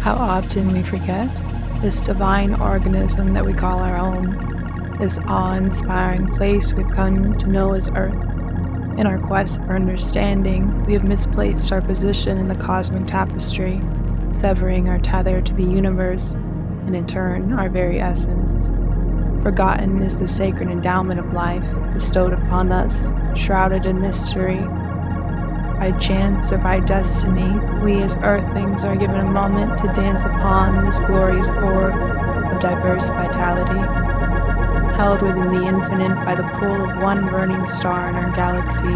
How often we forget this divine organism that we call our home, this awe-inspiring place we've come to know as Earth. In our quest for understanding, we have misplaced our position in the cosmic tapestry, severing our tether to the universe, and in turn, our very essence. Forgotten is the sacred endowment of life bestowed upon us, shrouded in mystery. By chance or by destiny, we as earthlings are given a moment to dance upon this glorious orb of diverse vitality. Held within the infinite by the pull of one burning star in our galaxy,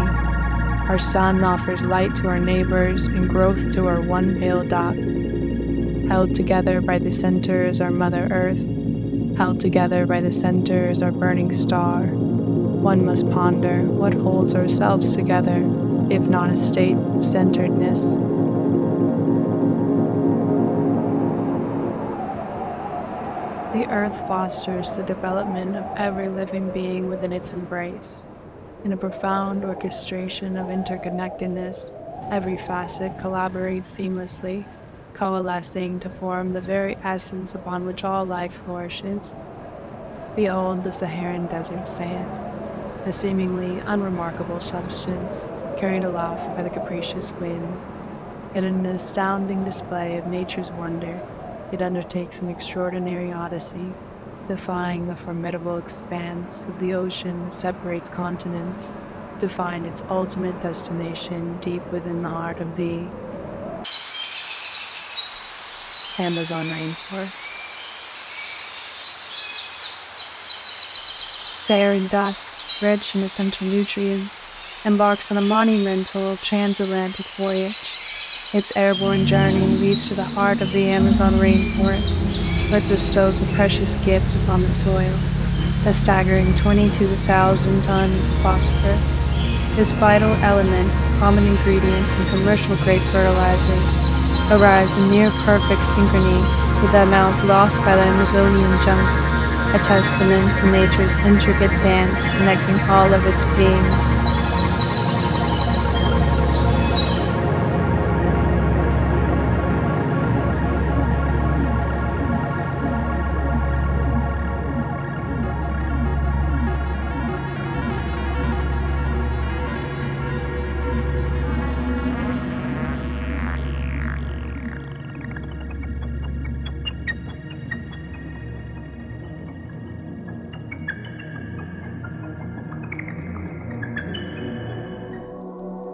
our sun offers light to our neighbors and growth to our one pale dot. Held together by the center is our Mother Earth, held together by the center is our burning star. One must ponder what holds ourselves together, if not a state of centeredness. The Earth fosters the development of every living being within its embrace. In a profound orchestration of interconnectedness, every facet collaborates seamlessly, coalescing to form the very essence upon which all life flourishes. Behold the Saharan desert sand, a seemingly unremarkable substance carried aloft by the capricious wind. In an astounding display of nature's wonder, it undertakes an extraordinary odyssey, defying the formidable expanse of the ocean that separates continents, to find its ultimate destination deep within the heart of the Amazon rainforest. Saharan dust, rich in essential nutrients, embarks on a monumental transatlantic voyage. Its airborne journey leads to the heart of the Amazon rainforest, where it bestows a precious gift upon the soil, a staggering 22,000 tons of phosphorus. This vital element, common ingredient in commercial-grade fertilizers, arrives in near-perfect synchrony with the amount lost by the Amazonian jungle, a testament to nature's intricate dance connecting all of its beings.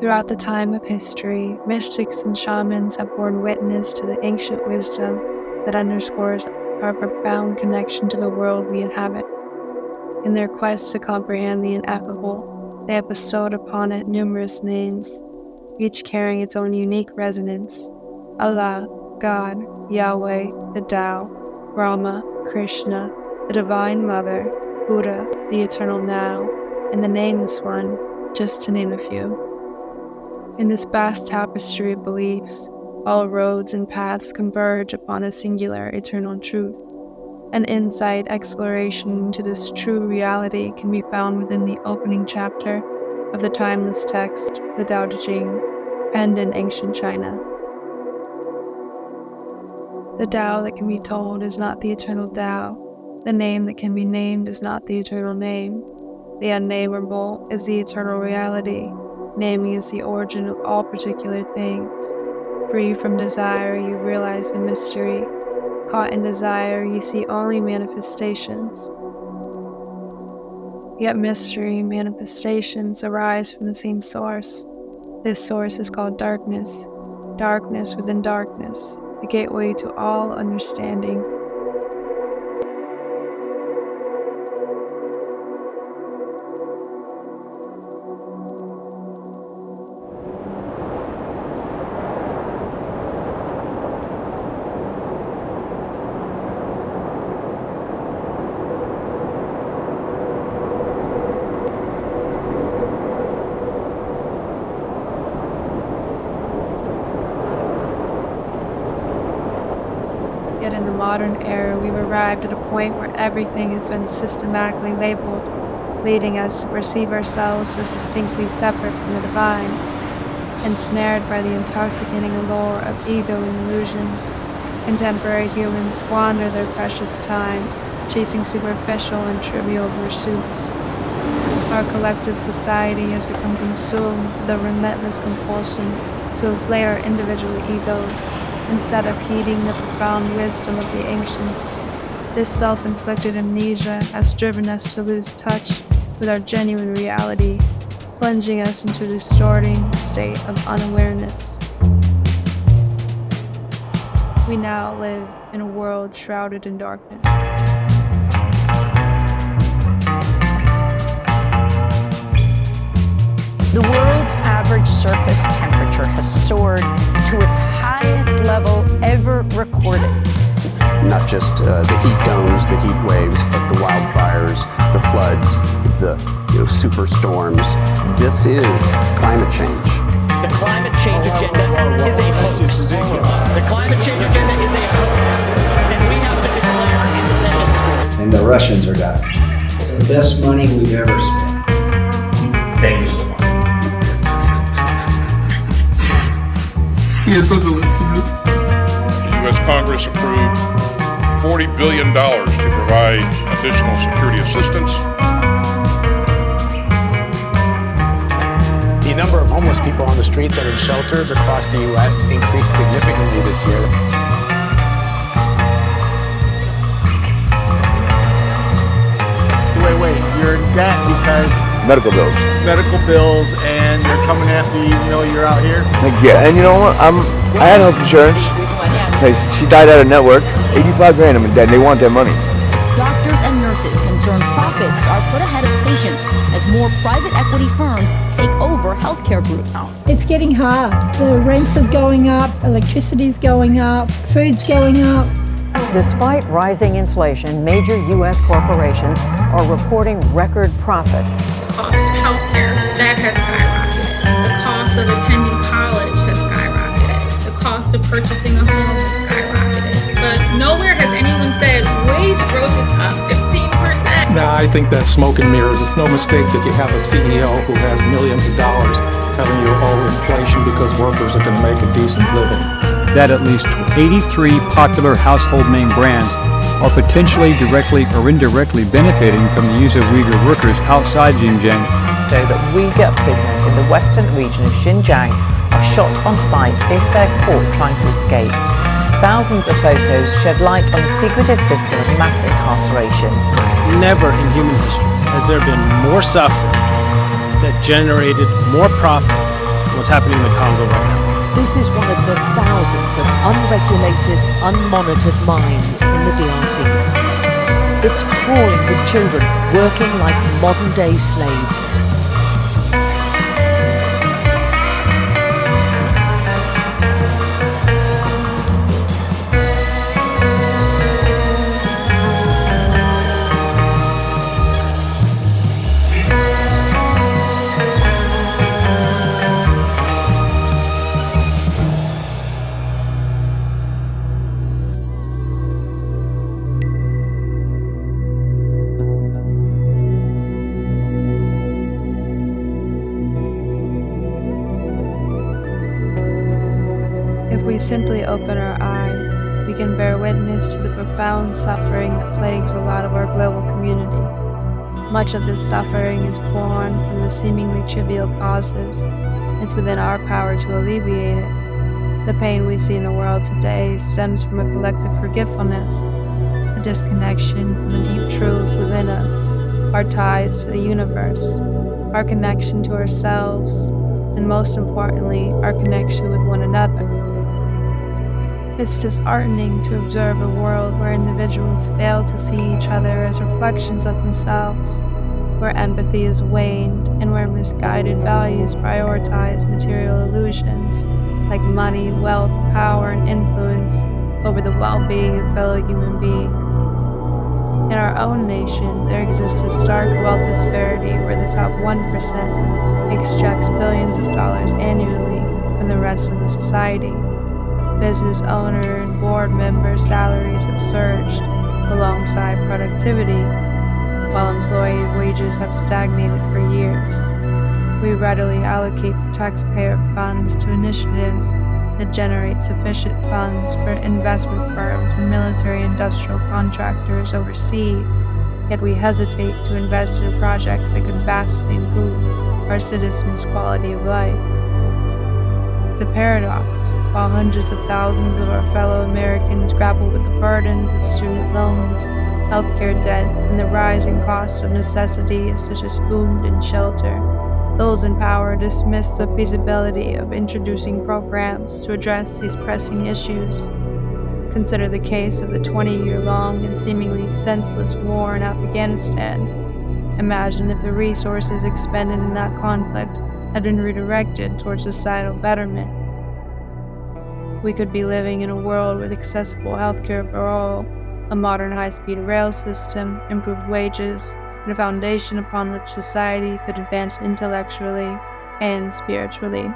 Throughout the time of history, mystics and shamans have borne witness to the ancient wisdom that underscores our profound connection to the world we inhabit. In their quest to comprehend the ineffable, they have bestowed upon it numerous names, each carrying its own unique resonance. Allah, God, Yahweh, the Tao, Brahma, Krishna, the Divine Mother, Buddha, the Eternal Now, and the Nameless One, just to name a few. In this vast tapestry of beliefs, all roads and paths converge upon a singular eternal truth. An insight exploration into this true reality can be found within the opening chapter of the timeless text, the Tao Te Ching, penned in ancient China. The Tao that can be told is not the eternal Tao. The name that can be named is not the eternal name. The unnameable is the eternal reality. Naming is the origin of all particular things. Free from desire, you realize the mystery. Caught in desire, you see only manifestations. Yet mystery and manifestations arise from the same source. This source is called darkness. Darkness within darkness, the gateway to all understanding. Yet in the modern era, we've arrived at a point where everything has been systematically labeled, leading us to perceive ourselves as distinctly separate from the divine, ensnared by the intoxicating allure of ego and illusions. Contemporary humans squander their precious time chasing superficial and trivial pursuits. Our collective society has become consumed with a relentless compulsion to inflate our individual egos instead of heeding the profound wisdom of the ancients. This self-inflicted amnesia has driven us to lose touch with our genuine reality, plunging us into a distorting state of unawareness. We now live in a world shrouded in darkness. The world's average surface temperature has soared to its highest level ever recorded. Not just the heat domes, the heat waves, but the wildfires, the floods, the superstorms. This is climate change. The climate change agenda is a hoax. The climate change agenda is a hoax. And we have to declare independence. And the Russians are dying. It's the best money we've ever spent. Thank you so much. The U.S. Congress approved $40 billion to provide additional security assistance. The number of homeless people on the streets and in shelters across the U.S. increased significantly this year. Wait, you're in debt because medical bills, and they're coming after you even though you're out here? Yeah, and you know what? I had health insurance. She died out of network. 85 grand I'm in debt, and they want their money. Doctors and nurses concerned profits are put ahead of patients as more private equity firms take over healthcare groups. It's getting hard. The rents are going up, electricity's going up, food's going up. Despite rising inflation, major U.S. corporations are reporting record profits. The cost of healthcare, that has skyrocketed. The cost of attending college has skyrocketed. The cost of purchasing a home has skyrocketed. But nowhere has anyone said wage growth is up 15%. No, I think that's smoke and mirrors. It's no mistake that you have a CEO who has millions of dollars telling you, inflation because workers are going to make a decent living. That at least 83 popular household name brands are potentially directly or indirectly benefiting from the use of Uyghur workers outside Xinjiang. Show that Uyghur prisoners in the western region of Xinjiang are shot on sight if they're caught trying to escape. Thousands of photos shed light on the secretive system of mass incarceration. Never in human history has there been more suffering that generated more profit than what's happening in the Congo right now. This is one of the thousands of unregulated, unmonitored mines in the DRC. It's crawling with children working like modern-day slaves. If we simply open our eyes, we can bear witness to the profound suffering that plagues a lot of our global community. Much of this suffering is born from the seemingly trivial causes. It's within our power to alleviate it. The pain we see in the world today stems from a collective forgetfulness, a disconnection from the deep truths within us, our ties to the universe, our connection to ourselves, and most importantly, our connection with one another. It's disheartening to observe a world where individuals fail to see each other as reflections of themselves, where empathy is waned, and where misguided values prioritize material illusions like money, wealth, power, and influence over the well-being of fellow human beings. In our own nation, there exists a stark wealth disparity where the top 1% extracts billions of dollars annually from the rest of the society. Business owner and board member salaries have surged alongside productivity, while employee wages have stagnated for years. We readily allocate taxpayer funds to initiatives that generate sufficient funds for investment firms and military-industrial contractors overseas, yet we hesitate to invest in projects that could vastly improve our citizens' quality of life. It's a paradox. While hundreds of thousands of our fellow Americans grapple with the burdens of student loans, healthcare debt, and the rising costs of necessities such as food and shelter, those in power dismiss the feasibility of introducing programs to address these pressing issues. Consider the case of the 20-year-long and seemingly senseless war in Afghanistan. Imagine if the resources expended in that conflict had been redirected towards societal betterment. We could be living in a world with accessible healthcare for all, a modern high-speed rail system, improved wages, and a foundation upon which society could advance intellectually and spiritually.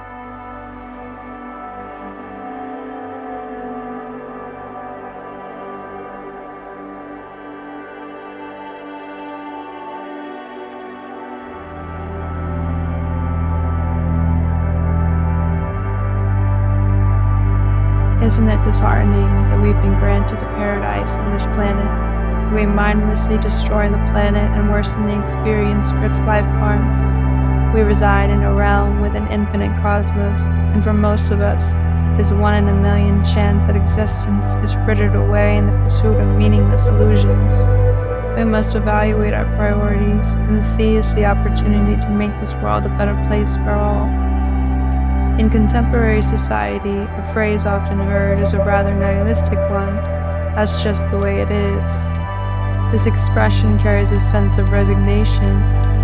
Isn't it disheartening that we've been granted a paradise on this planet? We mindlessly destroy the planet and worsen the experience for its life forms. We reside in a realm with an infinite cosmos, and for most of us, this 1 in a million chance at existence is frittered away in the pursuit of meaningless illusions. We must evaluate our priorities and seize the opportunity to make this world a better place for all. In contemporary society, a phrase often heard is a rather nihilistic one. That's just the way it is. This expression carries a sense of resignation,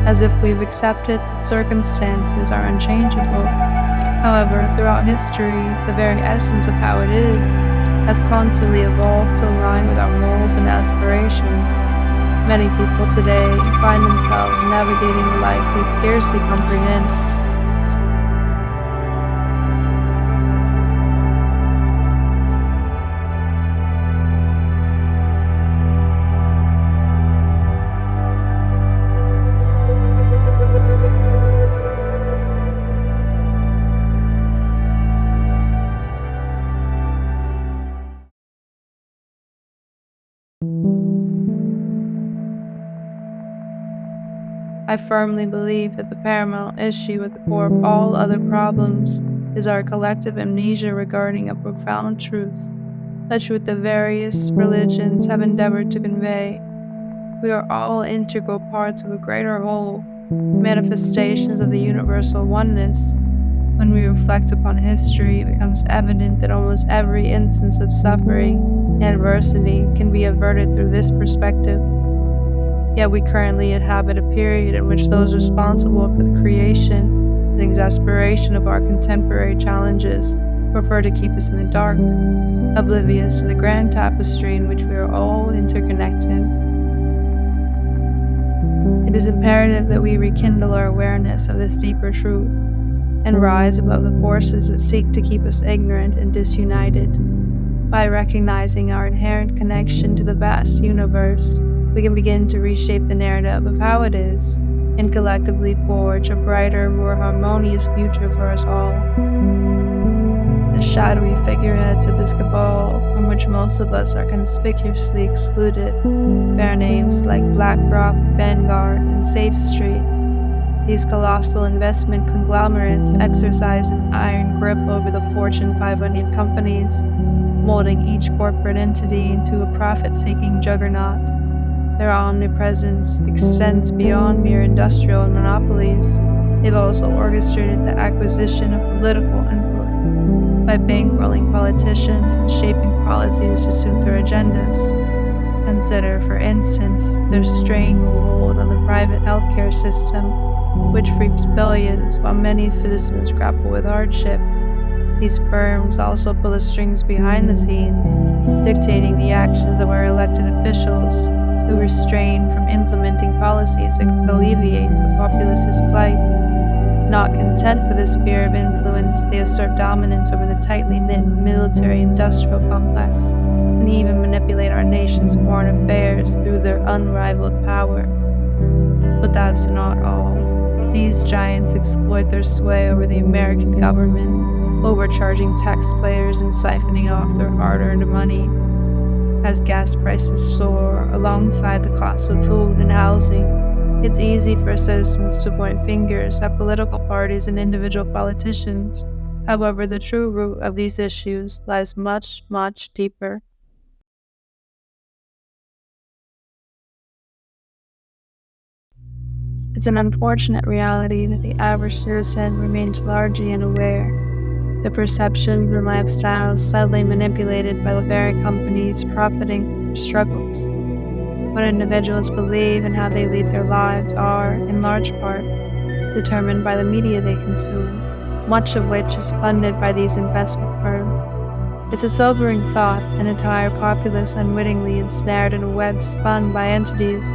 as if we've accepted that circumstances are unchangeable. However, throughout history, the very essence of how it is has constantly evolved to align with our morals and aspirations. Many people today find themselves navigating a life they scarcely comprehend. I firmly believe that the paramount issue at the core of all other problems is our collective amnesia regarding a profound truth, a truth that various religions have endeavored to convey. We are all integral parts of a greater whole, manifestations of the universal oneness. When we reflect upon history, it becomes evident that almost every instance of suffering and adversity can be averted through this perspective. Yet we currently inhabit a period in which those responsible for the creation and exasperation of our contemporary challenges prefer to keep us in the dark, oblivious to the grand tapestry in which we are all interconnected. It is imperative that we rekindle our awareness of this deeper truth and rise above the forces that seek to keep us ignorant and disunited. By recognizing our inherent connection to the vast universe, we can begin to reshape the narrative of how it is, and collectively forge a brighter, more harmonious future for us all. The shadowy figureheads of this cabal, from which most of us are conspicuously excluded, bear names like BlackRock, Vanguard, and Safe Street. These colossal investment conglomerates exercise an iron grip over the Fortune 500 companies, molding each corporate entity into a profit-seeking juggernaut. Their omnipresence extends beyond mere industrial monopolies. They've also orchestrated the acquisition of political influence by bankrolling politicians and shaping policies to suit their agendas. Consider, for instance, their stranglehold on the private healthcare system, which reaps billions while many citizens grapple with hardship. These firms also pull the strings behind the scenes, dictating the actions of our elected officials, who restrain from implementing policies that could alleviate the populace's plight. Not content with this sphere of influence, they assert dominance over the tightly knit military-industrial complex, and even manipulate our nation's foreign affairs through their unrivaled power. But that's not all. These giants exploit their sway over the American government, overcharging taxpayers and siphoning off their hard-earned money. As gas prices soar alongside the cost of food and housing, it's easy for citizens to point fingers at political parties and individual politicians. However, the true root of these issues lies much, much deeper. It's an unfortunate reality that the average citizen remains largely unaware. The perceptions and lifestyles subtly manipulated by the very companies profiting from their struggles. What individuals believe and how they lead their lives are, in large part, determined by the media they consume, much of which is funded by these investment firms. It's a sobering thought: an entire populace unwittingly ensnared in a web spun by entities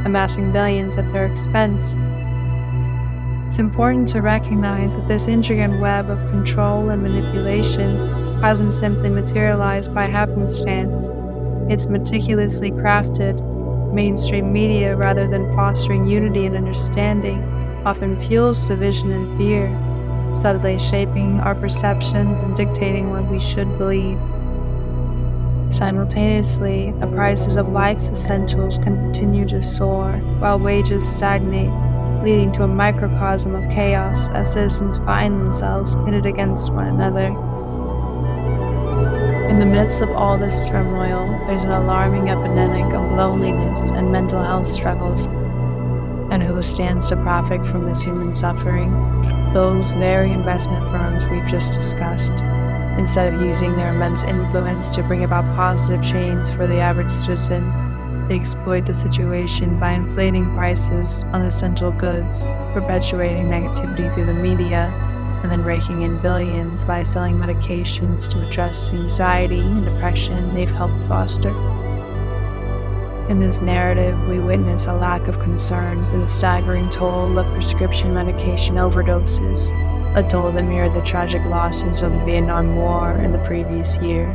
amassing billions at their expense. It's important to recognize that this intricate web of control and manipulation hasn't simply materialized by happenstance. It's meticulously crafted. Mainstream media, rather than fostering unity and understanding, often fuels division and fear, subtly shaping our perceptions and dictating what we should believe. Simultaneously, the prices of life's essentials continue to soar, while wages stagnate, leading to a microcosm of chaos as citizens find themselves pitted against one another. In the midst of all this turmoil, there's an alarming epidemic of loneliness and mental health struggles. And who stands to profit from this human suffering? Those very investment firms we've just discussed. Instead of using their immense influence to bring about positive change for the average citizen, they exploit the situation by inflating prices on essential goods, perpetuating negativity through the media, and then raking in billions by selling medications to address the anxiety and depression they've helped foster. In this narrative, we witness a lack of concern for the staggering toll of prescription medication overdoses, a toll that mirrored the tragic losses of the Vietnam War in the previous year.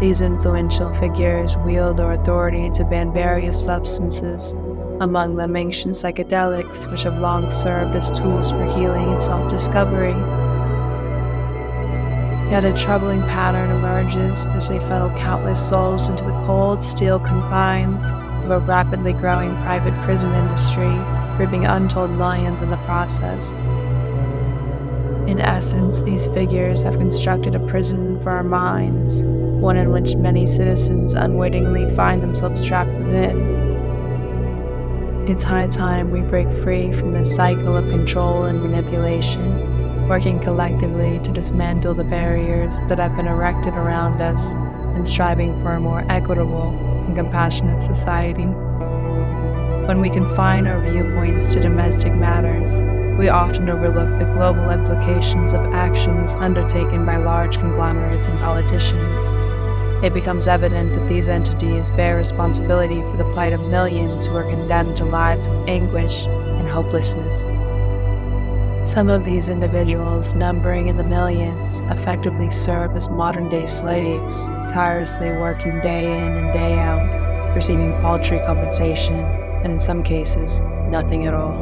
These influential figures wield their authority to ban various substances, among them ancient psychedelics, which have long served as tools for healing and self-discovery. Yet a troubling pattern emerges as they funnel countless souls into the cold steel confines of a rapidly growing private prison industry, ripping untold millions in the process. In essence, these figures have constructed a prison for our minds, one in which many citizens unwittingly find themselves trapped within. It's high time we break free from this cycle of control and manipulation, working collectively to dismantle the barriers that have been erected around us and striving for a more equitable and compassionate society. When we confine our viewpoints to domestic matters, we often overlook the global implications of actions undertaken by large conglomerates and politicians. It becomes evident that these entities bear responsibility for the plight of millions who are condemned to lives of anguish and hopelessness. Some of these individuals, numbering in the millions, effectively serve as modern-day slaves, tirelessly working day in and day out, receiving paltry compensation, and in some cases, nothing at all,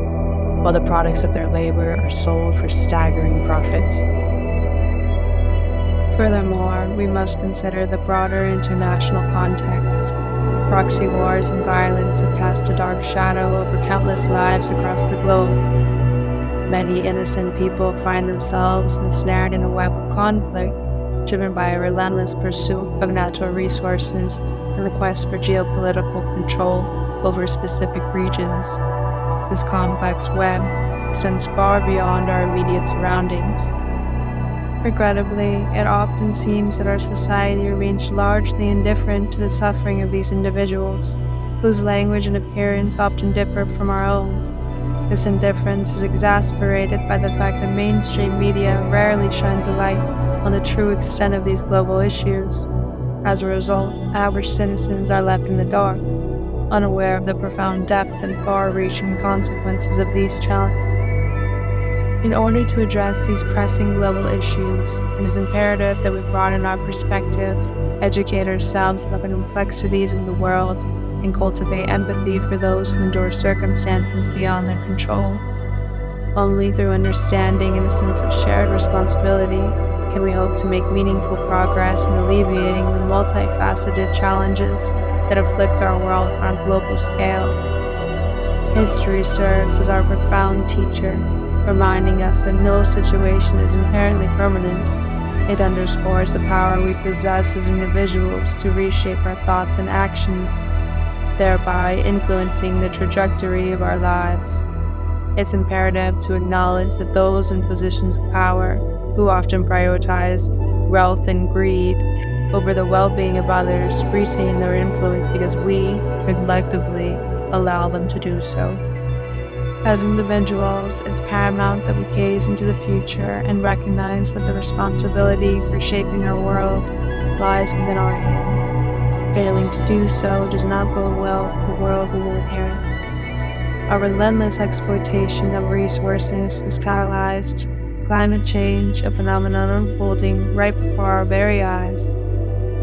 while the products of their labor are sold for staggering profits. Furthermore, we must consider the broader international context. Proxy wars and violence have cast a dark shadow over countless lives across the globe. Many innocent people find themselves ensnared in a web of conflict, driven by a relentless pursuit of natural resources and the quest for geopolitical control over specific regions. This complex web extends far beyond our immediate surroundings. Regrettably, it often seems that our society remains largely indifferent to the suffering of these individuals, whose language and appearance often differ from our own. This indifference is exacerbated by the fact that mainstream media rarely shines a light on the true extent of these global issues. As a result, average citizens are left in the dark, unaware of the profound depth and far-reaching consequences of these challenges. In order to address these pressing global issues, it is imperative that we broaden our perspective, educate ourselves about the complexities of the world, and cultivate empathy for those who endure circumstances beyond their control. Only through understanding and a sense of shared responsibility can we hope to make meaningful progress in alleviating the multifaceted challenges that afflict our world on a global scale. History serves as our profound teacher, reminding us that no situation is inherently permanent. It underscores the power we possess as individuals to reshape our thoughts and actions, thereby influencing the trajectory of our lives. It's imperative to acknowledge that those in positions of power, who often prioritize wealth and greed over the well-being of others, retain their influence because we, collectively, allow them to do so. As individuals, it's paramount that we gaze into the future and recognize that the responsibility for shaping our world lies within our hands. Failing to do so does not bode well for the world we will inherit. Our relentless exploitation of resources has catalyzed climate change, a phenomenon unfolding right before our very eyes.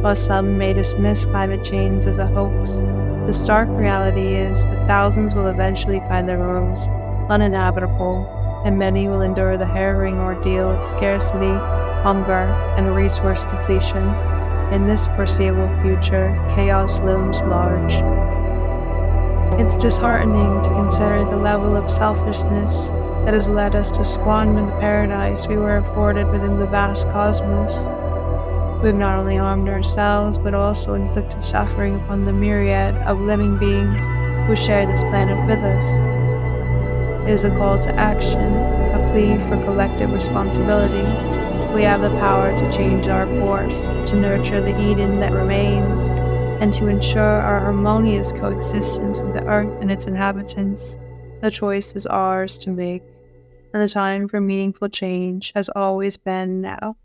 While some may dismiss climate change as a hoax, the stark reality is that thousands will eventually find their homes uninhabitable, and many will endure the harrowing ordeal of scarcity, hunger, and resource depletion. In this foreseeable future, chaos looms large. It's disheartening to consider the level of selfishness that has led us to squander the paradise we were afforded within the vast cosmos. We've not only harmed ourselves, but also inflicted suffering upon the myriad of living beings who share this planet with us. It is a call to action, a plea for collective responsibility. We have the power to change our course, to nurture the Eden that remains, and to ensure our harmonious coexistence with the earth and its inhabitants. The choice is ours to make, and the time for meaningful change has always been now.